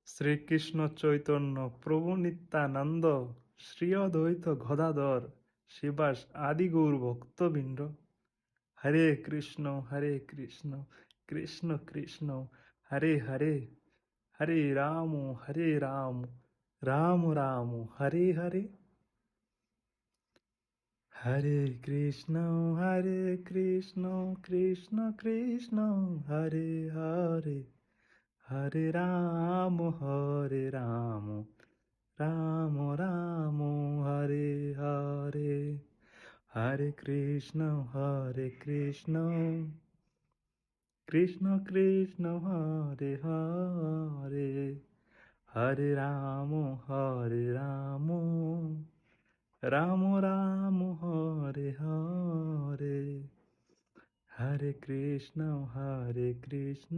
শ্রীকৃষ্ণ চৈতন্য প্রভু নিত্যানন্দ শ্রী অদ্বৈত গদাধর শিবাস আদি গৌর ভক্তবৃন্দ। হরে কৃষ্ণ কৃষ্ণ কৃষ্ণ হরে হরে, হরে রাম রাম রাম হরে হরে। হরে কৃষ্ণ কৃষ্ণ কৃষ্ণ হরে হরে, হরে রাম রাম রাম হরে হরে। হরে কৃষ্ণ কৃষ্ণ কৃষ্ণ হরে হরে, হরে রাম রাম রাম হরে হরে। হরে কৃষ্ণ কৃষ্ণ